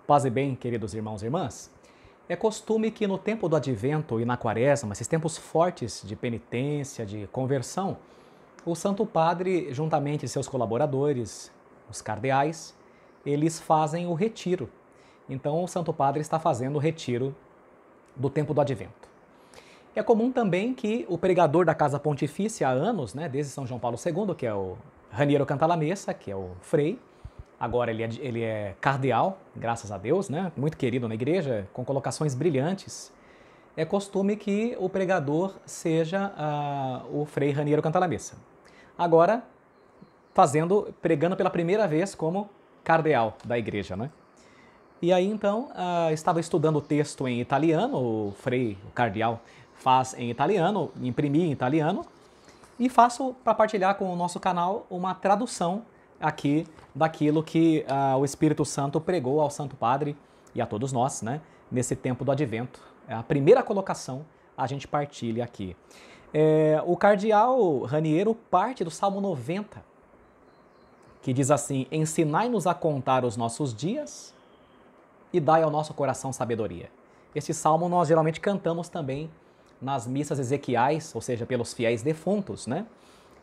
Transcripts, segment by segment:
Paz e bem, queridos irmãos e irmãs. É costume que no tempo do Advento e na Quaresma, esses tempos fortes de penitência, de conversão, o Santo Padre, juntamente de seus colaboradores, os cardeais, eles fazem o retiro. Então o Santo Padre está fazendo o retiro do tempo do Advento. É comum também que o pregador da Casa Pontifícia há anos, desde São João Paulo II, que é o Raniero Cantalamessa, que é o Frei, agora ele é cardeal, graças a Deus, muito querido na igreja, com colocações brilhantes. É costume que o pregador seja o Frei Raniero Cantalamessa. Agora, pregando pela primeira vez como cardeal da igreja, E aí, então, estava estudando o texto em italiano, o cardeal faz em italiano, imprimi em italiano, e faço para partilhar com o nosso canal uma tradução aqui daquilo que o Espírito Santo pregou ao Santo Padre e a todos nós, nesse tempo do Advento. A primeira colocação a gente partilha aqui. O cardeal Raniero parte do Salmo 90, que diz assim: ensinai-nos a contar os nossos dias e dai ao nosso coração sabedoria. Este salmo nós geralmente cantamos também nas missas ezequiais, ou seja, pelos fiéis defuntos,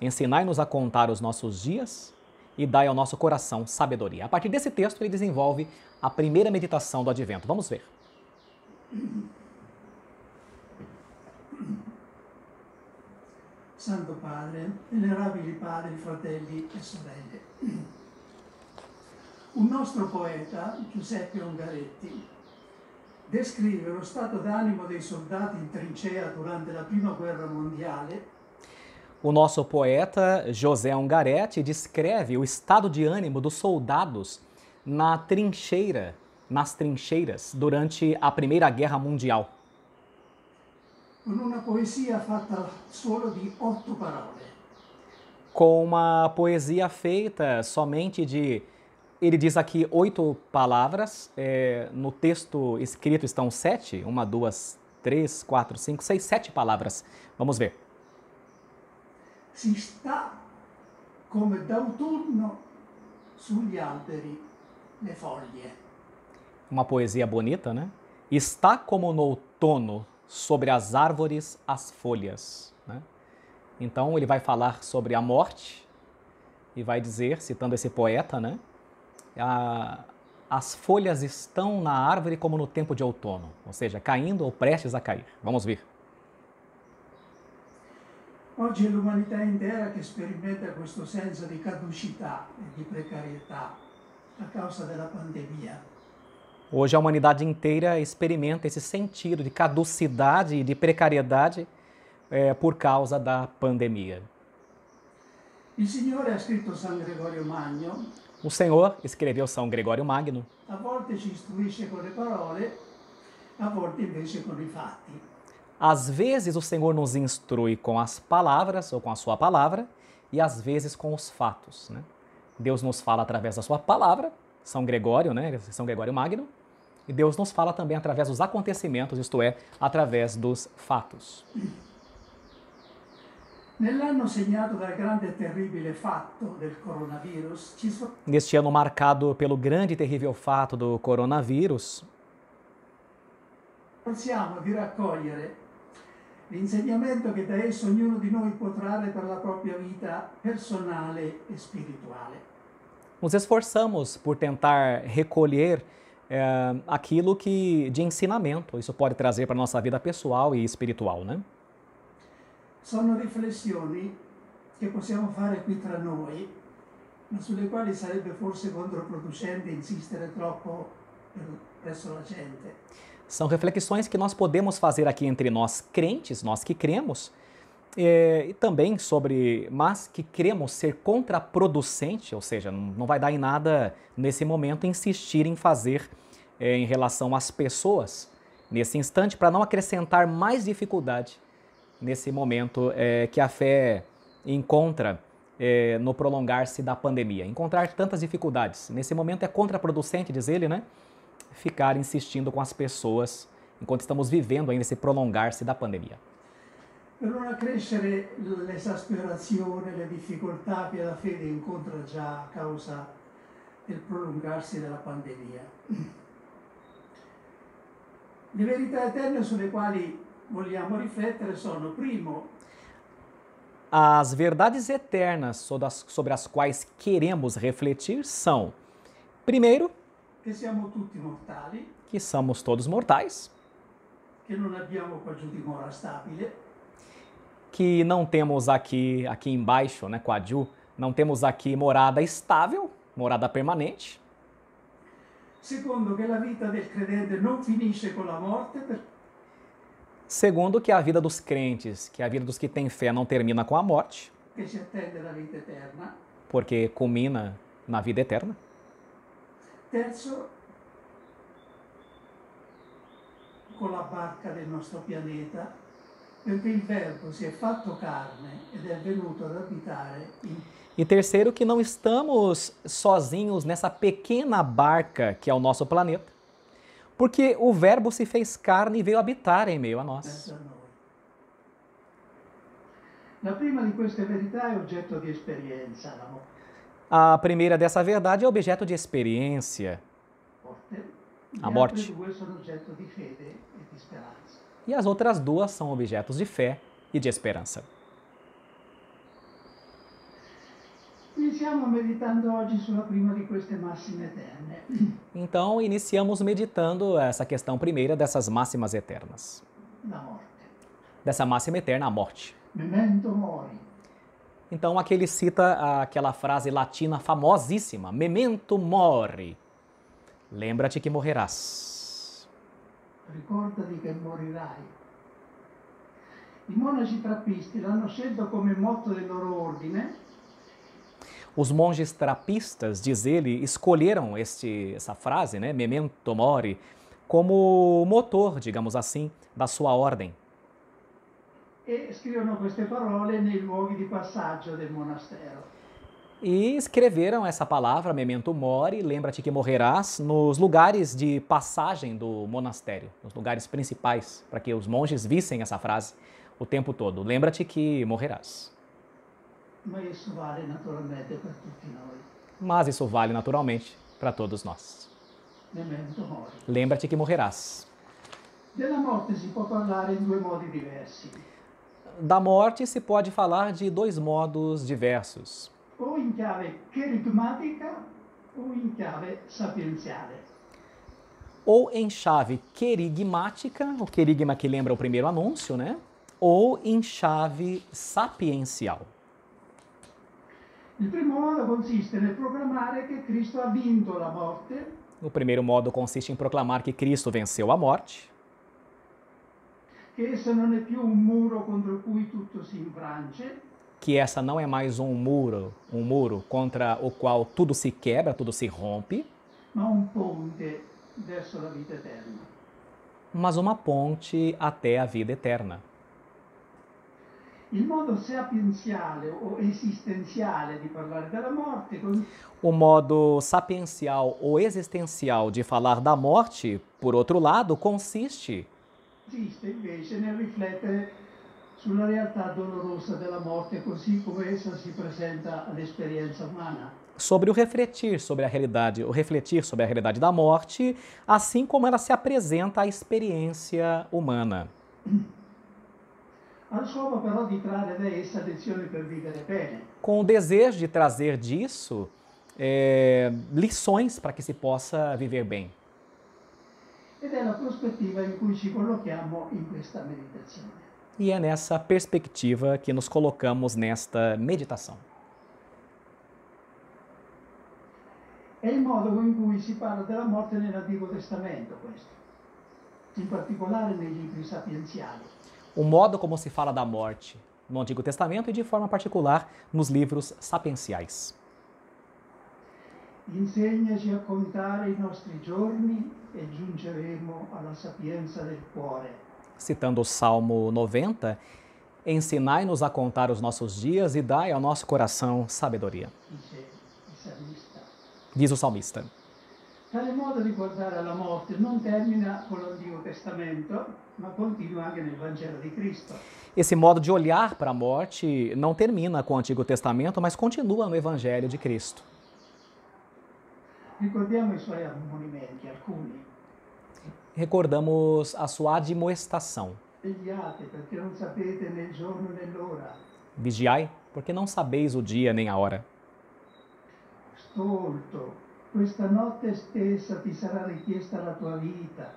Ensinai-nos a contar os nossos dias e dai ao nosso coração sabedoria. A partir desse texto ele desenvolve a primeira meditação do Advento. Vamos ver. Santo Padre, venerabili padri, fratelli e sorelle. Un nostro poeta, Giuseppe Ungaretti, descrive lo stato d'animo dei soldati in trincea durante la Prima Guerra Mondiale. O nosso poeta José Ungaretti descreve o estado de ânimo dos soldados nas trincheiras durante a Primeira Guerra Mundial. Con una poesia fatta solo di 8 parole. Com uma poesia feita somente de, ele diz aqui, 8 palavras, no texto escrito estão 7, 1, 2, 3, 4, 5, 6, 7 palavras. Vamos ver. Si sta come d'autunno sugli alberi le foglie. Uma poesia bonita, Está como no outono sobre as árvores as folhas, Então ele vai falar sobre a morte e vai dizer, citando esse poeta, as folhas estão na árvore como no tempo de outono, ou seja, caindo ou prestes a cair. Vamos ver. Oggi è l'umanità intera che sperimenta questo senso di caducità e di precarietà a causa della pandemia. Hoje a humanidade inteira experimenta esse sentido de caducidade e de precariedade por causa da pandemia. Il Signore ha scritto San Gregorio Magno. O Senhor escreveu São Gregório Magno. A volte ci istruisce con le parole, a volte invece con i fatti. Às vezes o Senhor nos instrui com as palavras ou com a sua palavra e às vezes com os fatos, Deus nos fala através da sua palavra, São Gregório, São Gregório Magno, e Deus nos fala também através dos acontecimentos, isto é, através dos fatos. Nell'anno segnato dal grande e terribile fatto del coronavirus, Neste ano marcado pelo grande e terrível fato do coronavírus, sforziamo di raccogliere l'insegnamento che da esso ognuno di noi può trarre per la propria vita personale e spirituale. Nos esforçamos por tentar recolher aquilo de ensinamento isso pode trazer para a nossa vida pessoal e espiritual, Sono riflessioni che possiamo fare qui tra noi, ma sulle quali sarebbe forse controproducente insistere troppo presso la gente. São reflexões que nós podemos fazer aqui entre nós crentes, nós que cremos, e também mas que queremos ser contraproducente, ou seja, não vai dar em nada nesse momento insistir em fazer em relação às pessoas nesse instante para não acrescentar mais dificuldade nesse momento que a fé encontra no prolongar-se da pandemia. Encontrar tantas dificuldades. Nesse momento é contraproducente, diz ele, ficar insistindo com as pessoas enquanto estamos vivendo ainda esse prolongar-se da pandemia. Per non accrescere l'esasperazione e le difficoltà che la fede incontra già a causa del prolungarsi della pandemia. Le verità eterne sulle quali vogliamo riflettere sono, primo, As verdades eternas sobre as quais queremos refletir são, primeiro, che siamo tutti mortali, que somos todos mortais, che non abbiamo qua giù dimora stabile, que não temos aqui embaixo, né, Quadju, não temos aqui morada estável, morada permanente. secondo, che la vita del credente non finisce con la morte, Segundo, que a vida dos crentes, que a vida dos que têm fé não termina com a morte, perché si attende la vita eterna. porque culmina na vida eterna. Terzo, con la barca del nostro pianeta, perché il Verbo si è fatto carne ed è venuto ad abitare in E terceiro, que não estamos sozinhos nessa pequena barca que é o nosso planeta, porque o Verbo se fez carne e veio habitar em meio a nós. mezzo a noi. La prima di queste verità è oggetto di esperienza, la A primeira dessa verdade é objeto de experiência, morte. A Le morte. altre due sono oggetto di fede e di speranza. e as outras duas são objetos de fé e de esperança. Iniziamo meditando oggi sulla prima di queste massime eterne, Então, iniciamos meditando essa questão primeira dessas máximas eternas. la morte. Dessa máxima eterna, a morte. Memento mori. Então, aqui ele cita aquela frase latina famosíssima, memento mori. Lembra-te que morrerás. Ricordati che morirai. I monaci trappisti l'hanno scelto come motto del loro ordine Os monges trapistas, diz ele, escolheram essa frase, né, memento mori, como motor, digamos assim, da sua ordem. e scrivono queste parole nei luoghi di passaggio del monastero. E escreveram essa palavra, memento mori, lembra-te que morrerás, nos lugares de passagem do monastério, nos lugares principais, para que os monges vissem essa frase o tempo todo. Lembra-te que morrerás. Ma isso vale naturalmente per tutti noi. Mas isso vale naturalmente para todos nós. Memento mori. Lembra-te que morrerás. Della morte si può parlare in due modi diversi, Da morte se pode falar de dois modos diversos. o in chiave cherigmatica o in chiave sapienziale. Ou em chave querigmática, o querigma que lembra o primeiro anúncio, né? Ou em chave sapiencial. Il primo modo consiste nel proclamare che Cristo ha vinto la morte, O primeiro modo consiste em proclamar que Cristo venceu a morte, che esso non è più un muro contro cui tutto si infrange, que essa não é mais um muro contra o qual tudo se quebra, tudo se rompe, ma un ponte verso la vita eterna. mas uma ponte até a vida eterna. Il modo sapienziale o esistenziale di parlare della morte O modo sapiencial ou existencial de falar da morte, por outro lado, consiste consiste invece nel riflettere sulla realtà dolorosa della morte così come essa si presenta all'esperienza umana. sobre o refletir sobre a realidade da morte, assim como ela se apresenta à experiência humana, Al scopo però di trarre da essa lezioni per vivere bene. com o desejo de trazer disso lições para que se possa viver bem. Ed è la prospettiva in cui ci collochiamo in questa meditazione. E é nessa perspectiva que nos colocamos nesta meditação. È il modo in cui si parla della morte nell'Antico Testamento questo, in particolare nei libri sapienziali. O modo como se fala da morte no Antigo Testamento e de forma particular nos livros sapienciais. Insegnaci a contare i nostri giorni e giungeremo alla sapienza del cuore. Citando o Salmo 90, ensinai-nos a contar os nossos dias e dai ao nosso coração sabedoria, Dice il salmista. diz o salmista. Tale modo di guardare alla morte non termina con l'Antico Testamento, ma continua anche nel Vangelo di Cristo. Esse modo de olhar para a morte não termina com o Antigo Testamento, mas continua no Evangelho de Cristo. Ricordiamo i suoi ammonimenti, alcuni. recordamos a sua admoestação. Vegliate perché non sapete né il giorno né l'ora. Vigiai, porque não sabeis o dia nem a hora. Stolto, questa notte stessa ti sarà richiesta la tua vita.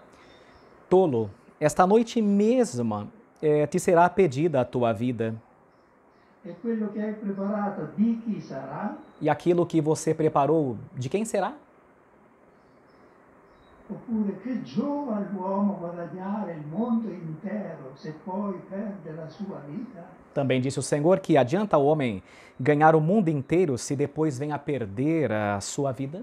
Tolo, esta noite mesma te será pedida a tua vida. E quello che hai preparato di chi sarà? E aquilo que você preparou, de quem será? Oppure che giova all'uomo guadagnare il mondo intero se poi perde la sua vita? Também disse o Senhor que adianta ao homem ganhar o mundo inteiro se depois vem a perder a sua vida?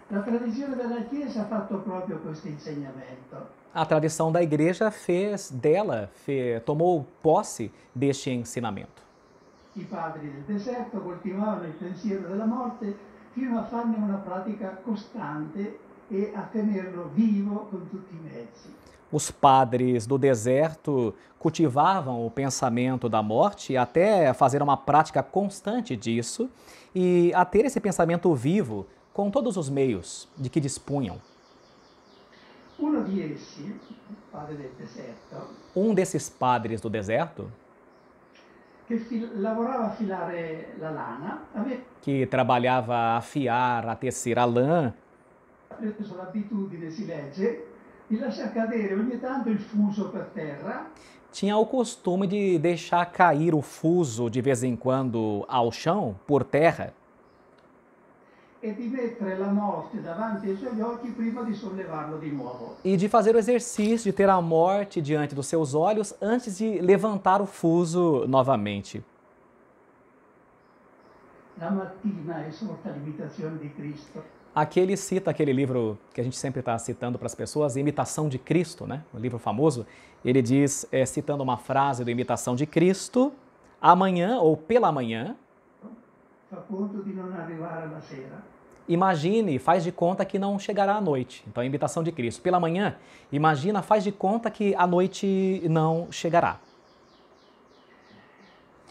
La tradizione della Chiesa ha fatto proprio questo insegnamento. A tradição da igreja tomou posse deste ensinamento. I padri del deserto coltivavano il pensiero della morte fino a farne una pratica costante e a tenerlo vivo con tutti i mezzi. Os padres do deserto cultivavam o pensamento da morte até fazer uma prática constante disso e a ter esse pensamento vivo com todos os meios de que dispunham. Uno di essi, il padre del deserto, Um desses padres do deserto, che lavorava a filare la lana, aveva que trabalhava a afiar, a tecer a lã, preso l'abitudine, si legge, di lasciar cadere ogni tanto il fuso per terra tinha o costume de deixar cair o fuso de vez em quando ao chão, por terra, e di mettere la morte davanti ai suoi occhi prima di sollevarlo di nuovo. e de fazer o exercício de ter a morte diante dos seus olhos antes de levantar o fuso novamente. La mattina esorta l'imitazione di Cristo. Aqui ele cita aquele livro que a gente sempre está citando para as pessoas, Imitação de Cristo, né? Um livro famoso. Ele diz, citando uma frase do Imitação de Cristo, amanhã ou pela manhã, Fa conto di non arrivare alla sera. imagine, faz de conta que não chegará à noite. Então, a imitação de Cristo. Pela manhã, imagina, faz de conta que a noite não chegará.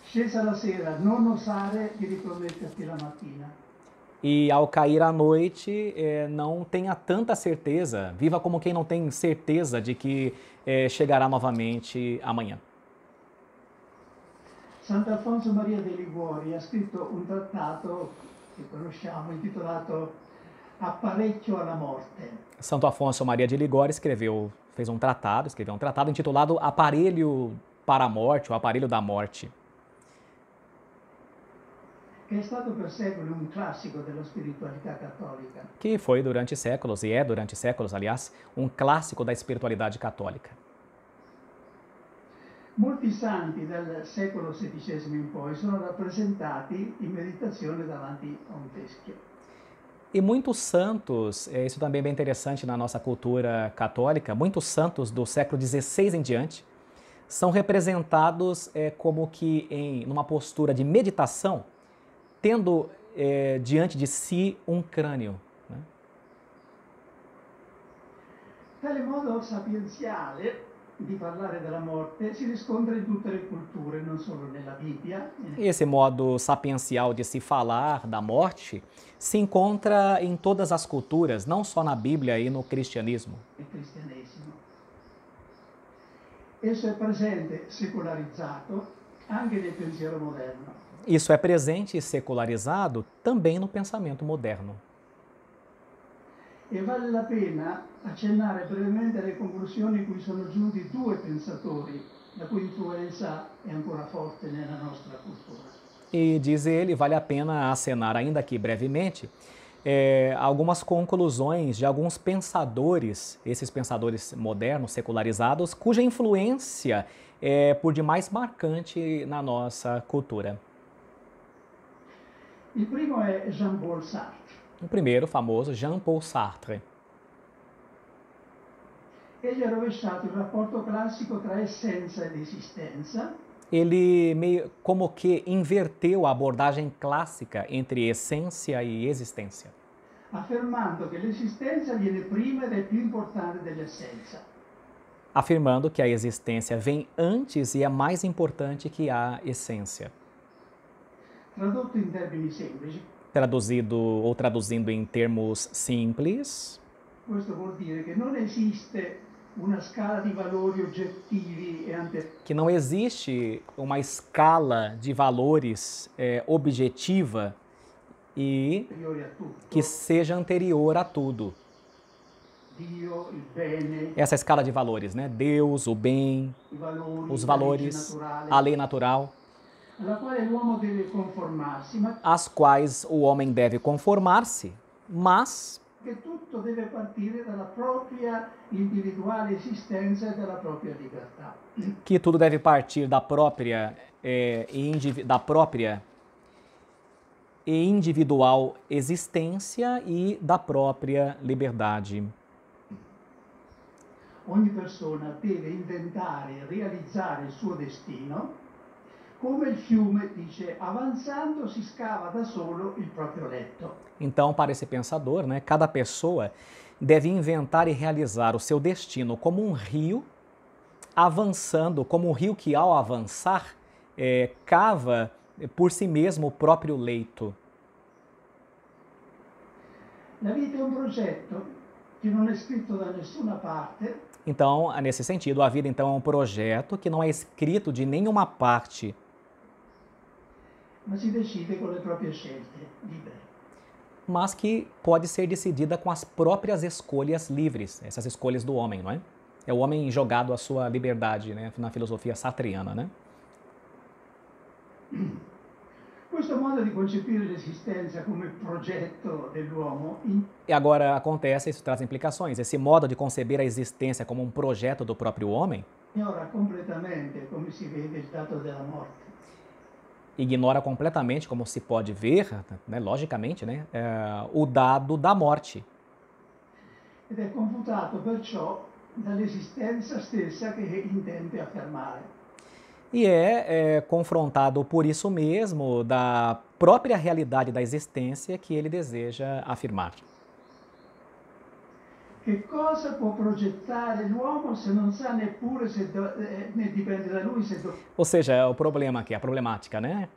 Scesa la sera, non osare di riprometterti la mattina. E ao cair a noite, não tenha tanta certeza, viva como quem não tem certeza de que chegará novamente amanhã. Sant'Alfonso Maria de Liguori ha scritto un trattato che conosciamo intitolato Apparecchio alla morte. Santo Afonso Maria de Ligório escreveu um tratado intitulado Aparelho para a Morte, o Aparelho da Morte, Che è stato per secoli un classico della spiritualità cattolica. que foi durante séculos, e é durante séculos, aliás, um clássico da espiritualidade católica. Molti santi dal secolo XVI in poi sono rappresentati in meditazione davanti a un teschio. E muitos santos, isso também é bem interessante na nossa cultura católica, muitos santos do século XVI em diante são representados como que numa postura de meditação, tendo diante de si um crânio. Né? Tale modo sapienziale di parlare della morte si riscontra in tutte le culture, non solo nella Bibbia. Esse modo sapiencial de se falar da morte se encontra em todas as culturas, não só na Bíblia e no cristianismo. Il cristianesimo. Esso è presente, secolarizzato, anche nel pensiero moderno. Isso é presente e secularizado também no pensamento moderno. E vale la pena accennare brevemente alle conclusioni cui sono giunti due pensatori, la cui influenza è ancora forte nella nostra cultura. E diz ele, vale a pena acenar ainda aqui brevemente, algumas conclusões de alguns pensadores, esses pensadores modernos, secularizados, cuja influência é por demais marcante na nossa cultura. Il primo è Jean-Paul Sartre. O primeiro, famoso, Jean-Paul Sartre. Egli ha rovesciato il rapporto classico tra essenza ed esistenza. Ele meio como que inverteu a abordagem clássica entre essência e existência, affermando che l'esistenza viene prima ed è più importante dell'essenza. afirmando que a existência vem antes e é mais importante que a essência. Tradotto in termini semplici, Traduzindo em termos simples, Questo vuol dire che non esiste una scala di valori oggettivi e Que não existe uma escala de valores objetiva e anteriori a que tutto. seja anterior a tudo. Dio, il bene, Essa escala de valores, né? Deus, o bem, i valori, os la legge valores, naturale, a lei natural, alla quale l'uomo deve conformarsi, ma às quais o homem deve conformar-se, mas che tutto deve partire dalla propria individuale esistenza e dalla propria libertà. que tudo deve partir da própria e individual existência e da própria liberdade. Ogni persona deve inventare e realizzare il suo destino, come il fiume dice, avanzando si scava da solo il proprio letto. Então, para esse pensador, né, cada pessoa deve inventar e realizar o seu destino como um rio, avançando, como um rio que, ao avançar, cava por si mesmo o próprio leito. La vita è un progetto che non è scritto da nessuna parte, Então, nesse sentido, a vida então é um projeto que não é escrito de nenhuma parte, ma si decide con le proprie scelte libere. mas que pode ser decidida com as próprias escolhas livres, essas escolhas do homem, não é? É o homem jogado à sua liberdade, né, na filosofia sartreana, né? Questo modo di concepire l'esistenza come progetto dell'uomo E agora acontece, isso traz implicações, esse modo de conceber a existência como um projeto do próprio homem ignora completamente, come si vede, il dato della morte. ignora completamente, como se pode ver, né, logicamente, né, o dado da morte. Ed è confutato perciò dall'esistenza stessa che intende affermare. E é confrontado por isso mesmo da própria realidade da existência que ele deseja afirmar. Che cosa può progettare l'uomo se non sa neppure se ne dipende da lui se Ou seja, é o problema aqui, a problemática, né?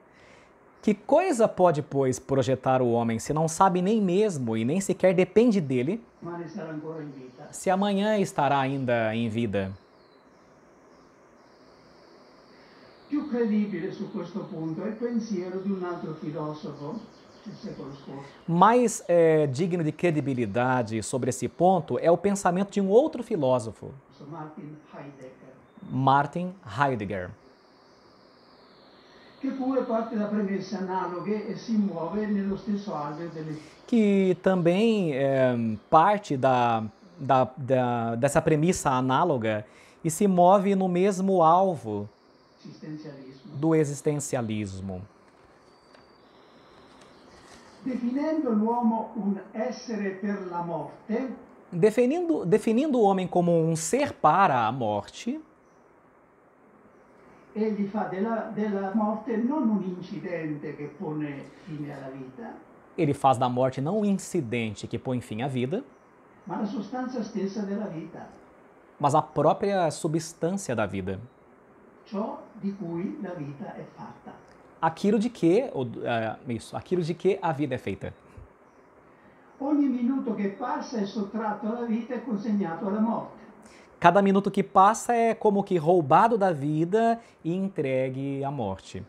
Que coisa pode, pois, projetar o homem se não sabe nem mesmo e nem sequer depende dele, domani sarà ancora in vita? se amanhã estará ainda em vida? Più credibile su questo punto è il pensiero di un altro filosofo del secolo scorso, Mais digno de credibilidade sobre esse ponto é o pensamento de um outro filósofo, Martin Heidegger, Martin Heidegger, che pure parte da premesse analoghe e si muove nello stesso alveo que também parte dessa premissa análoga e se move no mesmo alvo dell'esistenzialismo. do existencialismo. Definendo l'uomo un essere per la morte, Definindo o homem como um ser para a morte, egli fa della morte non un incidente che pone fine alla vita, ele faz da morte não um incidente que põe fim à vida, ma la sostanza stessa della vita, mas a própria substância da vida. ciò di cui la vita è fatta. Aquilo de que a vida é feita. Ogni minuto che passa è sottratto alla vita e consegnato alla morte. Cada minuto que passa é como que roubado da vida e entregue à morte.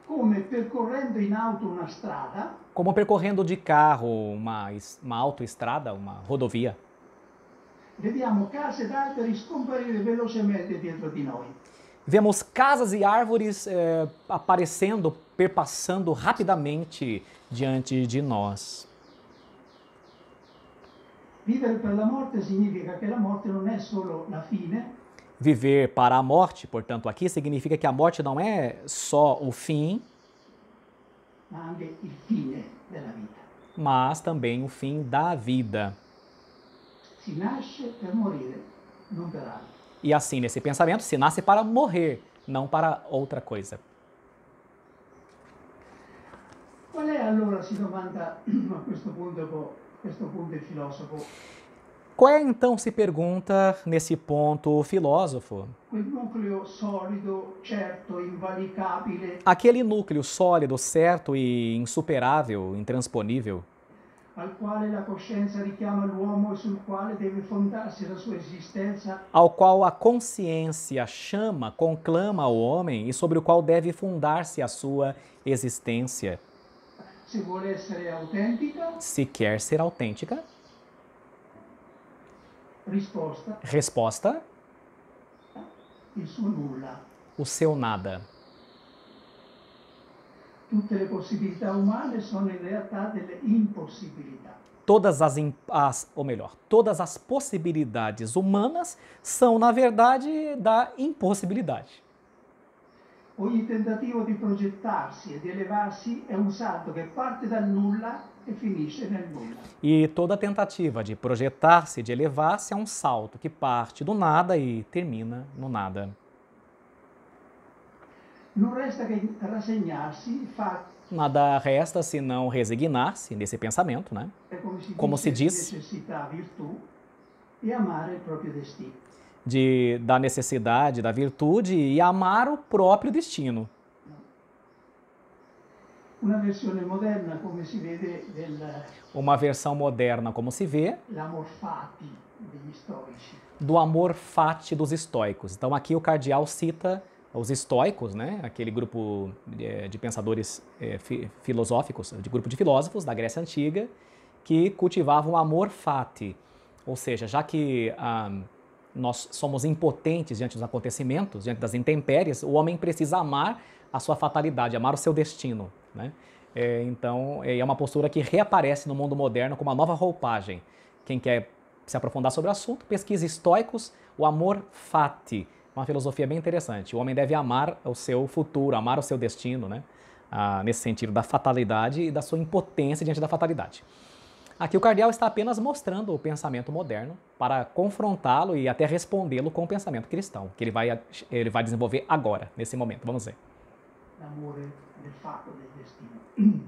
Come percorrendo in auto una strada, Como percorrendo de carro uma autoestrada, uma rodovia, vediamo case ed alberi scomparire velocemente dietro di noi. vemos casas e árvores aparecendo, perpassando rapidamente diante de nós. Vivere per la morte significa che la morte non è solo la fine, Viver para a morte, portanto, aqui significa que a morte não é só o fim, ma anche il fine della vita. mas também o fim da vida. Si nasce per morire, non per altro. E assim, nesse pensamento, se nasce para morrer, não para outra coisa. Qual è allora, si domanda a questo punto il filosofo, Qual é então, se pergunta nesse ponto o filósofo? quel nucleo solido, certo, invalicabile, Aquele núcleo sólido, certo e insuperável, intransponível, al quale la coscienza richiama l'uomo e sul quale deve fondarsi la sua esistenza, ao qual a consciência chama, conclama o homem e sobre o qual deve fundar-se a sua existência. se vuole essere autentica? Se quer ser autêntica, Risposta, resposta: il suo nulla. o seu nada. Tutte le possibilità umane sono in realtà delle impossibilità. Todas todas as possibilidades humanas são, na verdade, da impossibilidade. Ogni tentativo di progettarsi e di elevarsi è un salto che parte dal nulla e finisce nel nulla. E toda tentativa de projetar-se, de elevar-se, é um salto que parte do nada e termina no nada. Non resta che rassegnarsi, Nada resta senão resignar-se nesse pensamento, né? Como se diz, necessità, virtù, e amare il proprio destino. Da necessidade, da virtude e amar o próprio destino. Una versione moderna, come si vede, Uma versão moderna, como se vê, l'amor fati degli stoici. do amor fati dos estoicos. Então aqui o cardeal cita os estoicos, né? Aquele grupo de pensadores filosóficos, de grupo de filósofos da Grécia Antiga, que cultivavam o amor fati. Ou seja, já que nós somos impotentes diante dos acontecimentos, diante das intempéries, o homem precisa amar a sua fatalidade, amar o seu destino, né? Então, é uma postura que reaparece no mundo moderno com uma nova roupagem. Quem quer se aprofundar sobre o assunto, pesquise estoicos, o amor fati, uma filosofia bem interessante. O homem deve amar o seu futuro, amar o seu destino, né? Nesse sentido da fatalidade e da sua impotência diante da fatalidade. Aqui o cardeal está apenas mostrando o pensamento moderno para confrontá-lo e até respondê-lo com o pensamento cristão, que ele vai desenvolver agora, nesse momento. Vamos ver. L'amore del fatto del destino.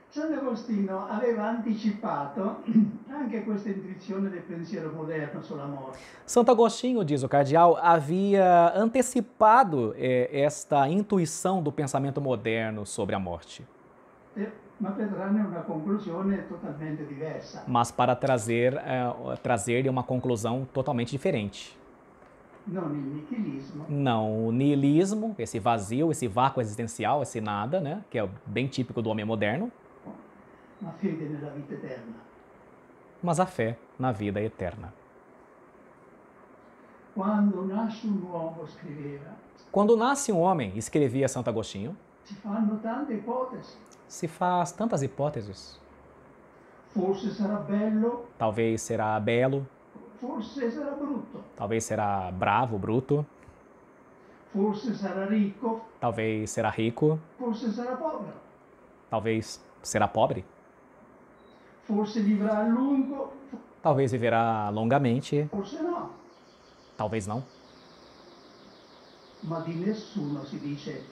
Sant'Agostino aveva anticipato anche questa intuizione del pensiero moderno sulla morte. Santo Agostinho, diz o cardeal, havia antecipado esta intuição do pensamento moderno sobre a morte. Ma per trarne una conclusione totalmente diversa. Mas para trazer-lhe uma conclusão totalmente diferente. Non il nichilismo. Não o niilismo, esse vazio, esse vácuo existencial, esse nada, né? Que é bem típico do homem moderno. Ma fede nella vita eterna. Mas a fé na vida eterna. Quando nasce un uomo, scriveva, Quando nasce um homem, escrevia Santo Agostinho, si fanno tante ipotesi. se faz tantas hipóteses. Forse sarà bello, Talvez será belo, forse sarà brutto, talvez será bravo, bruto, forse sarà ricco, talvez será rico, forse sarà povero, talvez será pobre, forse vivrà a lungo, talvez viverá longamente, forse no, talvez não. ma di nessuno si dice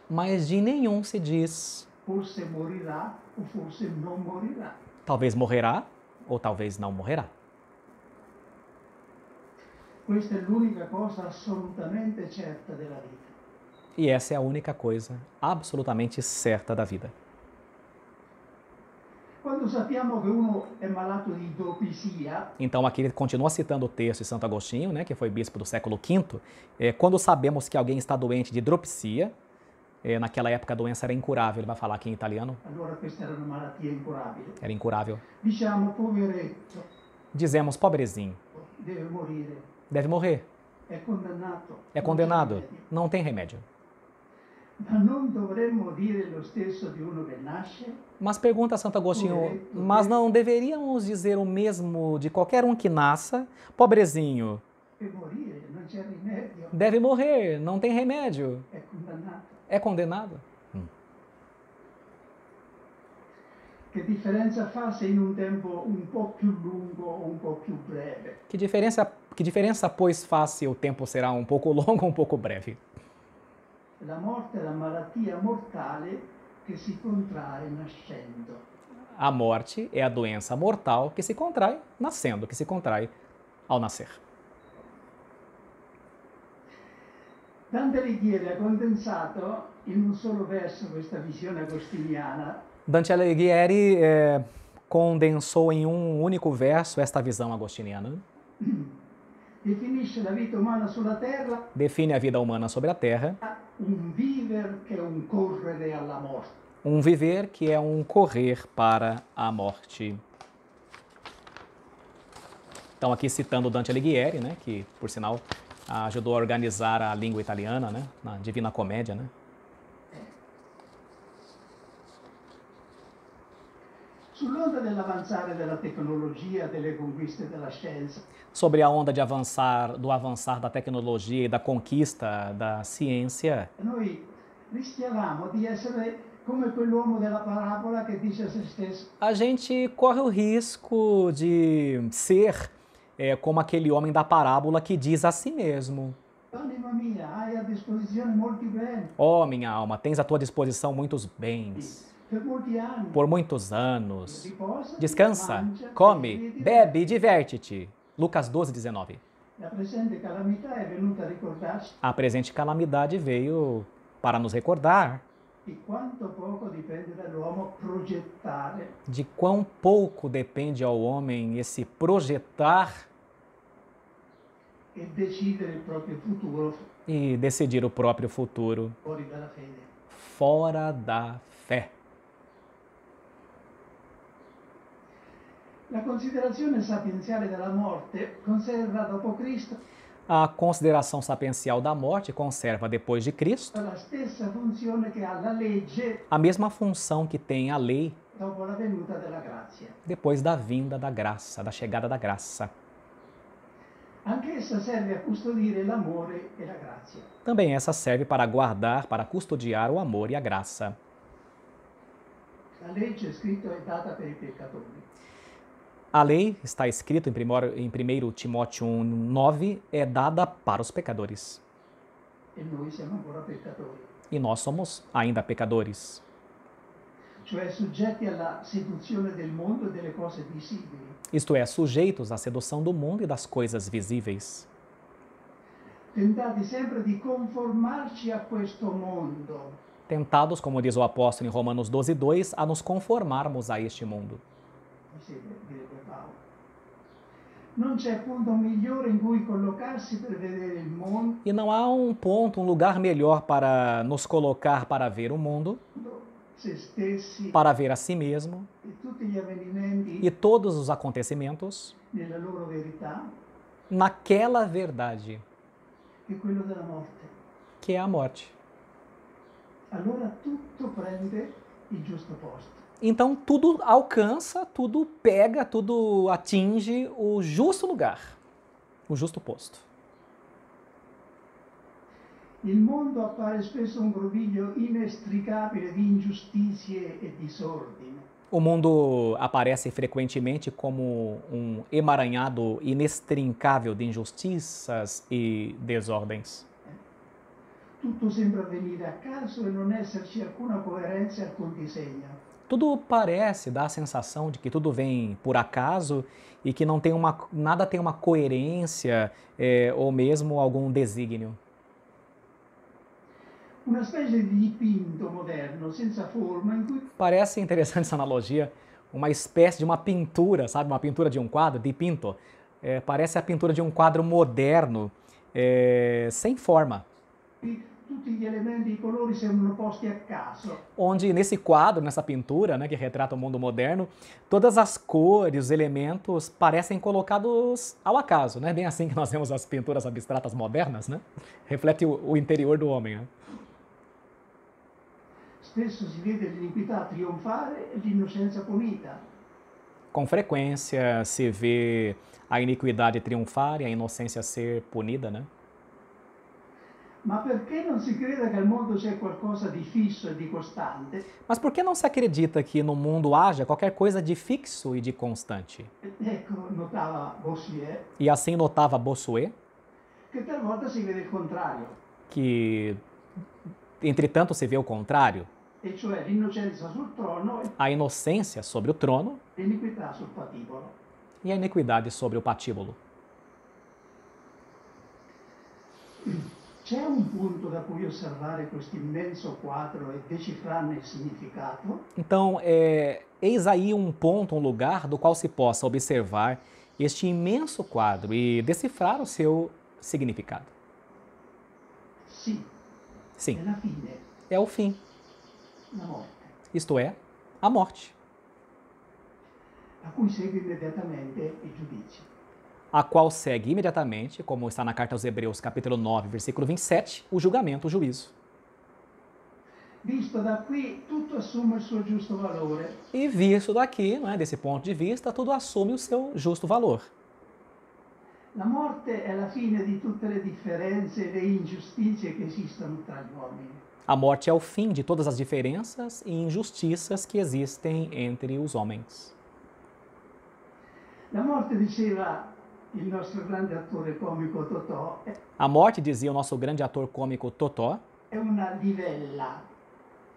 Mas de nenhum se diz, forse morirà o forse non morirà. talvez morrerá ou talvez não morrerá. Questa è l'unica cosa assolutamente certa della vita. E essa é a única coisa absolutamente certa da vida. Quando sappiamo che uno è malato di idropisia, Então aqui ele continua citando o texto de Santo Agostinho, né, que foi bispo do século V. Quando sabemos que alguém está doente de hidropisia, naquela época a doença era incurável, ele vai falar aqui em italiano, allora questa era una malattia incurabile. era incurável. Diciamo, poveretto, Dizemos, pobrezinho, deve morire, deve morrer, è condannato. é condenado, não tem remédio. Ma non dovremmo dire lo stesso di uno che nasce? Mas pergunta Santo Agostinho, mas não deveríamos dizer o mesmo de qualquer um que nasça? Pobrezinho, Deve morire, non c'è rimedio, deve morrer, não tem remédio, è condannato. é condenado. Che differenza fa se in un tempo un po' più lungo o un po' più breve? Que diferença, pois, faz se o tempo será um pouco longo ou um pouco breve? La morte è la malattia mortale che si contrae nascendo. A morte é a doença mortal que se contrai nascendo, que se contrai ao nascer. Dante Alighieri ha condensato in un solo verso questa visione agostiniana. Dante Alighieri condensou em um único verso esta visão agostiniana. Definisce la vita umana sulla terra Define a vida humana sobre a Terra, un viver che è un correre alla morte. um viver que é um correr para a morte. Então aqui citando Dante Alighieri, né, que por sinal ajudou a organizar a língua italiana, né, na Divina Comédia, né? Sull'onda dell'avanzare della tecnologia, delle conquiste della scienza, Sobre a onda de do avançar da tecnologia e da conquista da ciência, noi rischiavamo di essere come quell'uomo della parabola che dice a se stesso: a gente corre o risco de ser como aquele homem da parábola que diz a si mesmo: anima mia, hai a disposizione molti beni, ó, minha alma, tens à tua disposição muitos bens. per molti anni. Por muitos anos. Riposa, Descansa, mangia, come, vedi, bebe e diverte-te. Lucas 12, 19. La presente calamità è venuta a ricordarci A presente calamidade veio para nos recordar di quanto poco dipende dall'uomo progettare de quão pouco depende ao homem esse projetar e decidere il proprio futuro e decidir o próprio futuro fuori dalla fede. fora da fé. La considerazione sapienziale della morte conserva dopo Cristo A consideração sapiencial da morte conserva depois de Cristo la stessa funzione che ha la legge a mesma função que tem a lei dopo la venuta della grazia. depois da vinda da graça, da chegada da graça. Anch'essa serve a custodire l'amore e la grazia. Também essa serve para guardar, para custodiar o amor e a graça. La legge è scritto è data per i peccatori. A lei, está escrito em 1 Timóteo 1:9, é dada para os pecadores. E noi siamo ancora peccatori, E nós somos ainda pecadores, cioè soggetti alla seduzione del mondo e delle cose visibili. isto é, sujeitos à sedução do mundo e das coisas visíveis, Tentati sempre di conformarci a questo mondo, tentados, como diz o apóstolo em Romanos 12:2, a nos conformarmos a este mundo. direbbe Paolo. Non c'è punto migliore in cui collocarsi per vedere il mondo, E não há um ponto, um lugar melhor para nos colocar para ver o mundo, se stessi para ver a si mesmo e tutti gli avvenimenti e todos os acontecimentos nella loro verità, naquela verdade, che è quello della morte. que é a morte. Allora tutto prende il giusto posto. Então tudo alcança, tudo pega, tudo atinge o justo lugar, o justo posto. Il mondo appare spesso un groviglio inestricabile di ingiustizie e disordine. O mundo aparece frequentemente como um emaranhado inextrincável de injustiças e desordens. Tutto sembra avvenire a caso e non esserci alcuna coerenza e alcun disegno. Tudo parece dar a sensação de que tudo vem por acaso e que não tem nada tem uma coerência ou mesmo algum desígnio. Una specie di dipinto moderno, senza forma, in cui Parece interessante essa analogia, uma espécie de uma pintura, sabe? Uma pintura de um quadro, dipinto. Parece a pintura de um quadro moderno, sem forma. tutti gli elementi e i colori sembrano posti a caso. Onde nesse quadro, nessa pintura, né, que retrata o mundo moderno, todas as cores, os elementos parecem colocados ao acaso, né? Bem assim que nós vemos as pinturas abstratas modernas, né? Reflete o interior do homem, né? Spesso si vede l'iniquità trionfare e l'innocenza punita. Com frequência se vê a iniquidade triunfar e a inocência ser punida, né? Ma perché non si crede che al mondo c'è qualcosa di fisso e di costante? Mas por que não se acredita que no mundo haja qualquer coisa de fixo e de constante? Ecco, notava Bossuet, E assim notava Bossuet, che talvolta si vede il contrario, que entretanto se vê o contrário, e cioè l'innocenza sul trono e a inocência sobre o trono l'iniquità sul patibolo. e a iniquidade sobre o patíbulo. C'è un punto da cui osservare questo immenso quadro e decifrarne il significato? Então, eis aí um ponto, um lugar do qual se possa observar este imenso quadro e decifrar o seu significado. Sì, Sim, è la fine, é o fim, la morte, isto é, a morte, a cui segue immediatamente il giudizio. a qual segue imediatamente, como está na carta aos Hebreus, capítulo 9, versículo 27, o julgamento, o juízo. Visto da qui, tutto assume il suo giusto valore. E visto daqui, não é, desse ponto de vista, tudo assume o seu justo valor. La morte è la fine di tutte le differenze e le ingiustizie che esistono tra gli uomini. A morte é o fim de todas as diferenças e injustiças que existem entre os homens. La morte, diceva il nostro grande attore comico Totò, A morte, dizia o nosso grande ator cômico Totó, è una livella,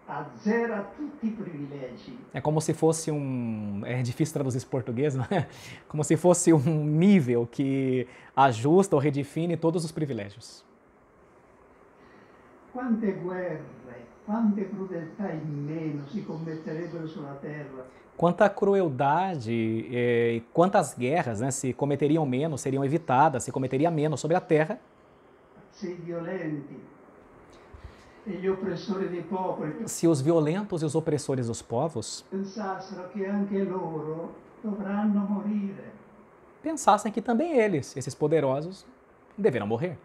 azzera tutti i privilegi. é como se fosse é difícil traduzir isso em português, não é? Como se fosse um nível que ajusta ou redefine todos os privilégios. Quante guerre, quante crudeltà in meno si commetterebbero sulla terra Quanta crueldade e quantas guerras, né, se cometeriam menos, seriam evitadas, se cometeria menos sobre a terra, se i violenti e gli oppressori dei popoli se os violentos e os opressores dos povos pensassero che anche loro dovranno morire. pensassem que também eles, esses poderosos, deverão morrer,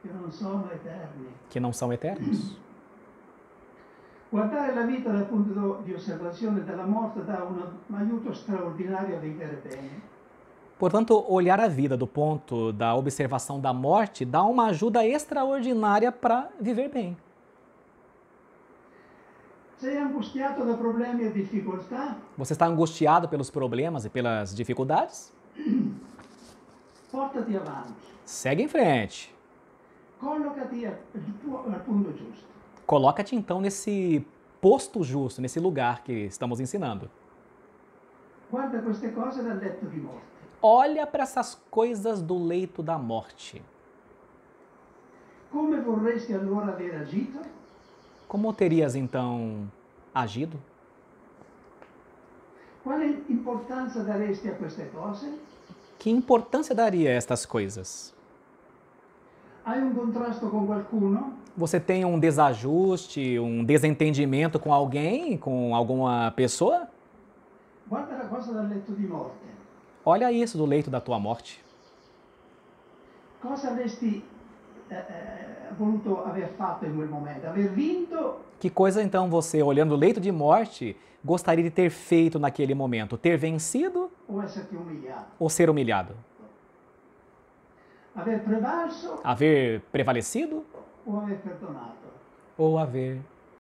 Che non sono eterni. que não são eternos. Guardare la vita dal punto di osservazione della morte dà un aiuto straordinario a vivere bene. Portanto, olhar a vida do ponto da observação da morte dá uma ajuda extraordinária para viver bem. Sei angustiato da problemi e difficoltà? Você está angustiado pelos problemas e pelas dificuldades? Portati avanti. Segue em frente. Collocati al punto giusto. Coloca-te então nesse posto justo, nesse lugar que estamos ensinando. Guarda queste cose dal letto di morte. Olha para essas coisas do leito da morte. Come vorresti allora aver agito? Como terias então agido? Quale importanza daresti a queste cose? Que importância daria a estas coisas? Hai un contrasto con qualcuno? Você tem um desajuste, um desentendimento com alguém, com alguma pessoa? Guarda la cosa dal letto di morte. Olha isso do leito da tua morte. Cosa avresti voluto aver fatto in quel momento? Aver vinto Que coisa então você, olhando o leito de morte, gostaria de ter feito naquele momento? Ter vencido o esserti umiliato? ou ser humilhado? Aver prevalso Haver prevalecido o aver perdonato? ou haver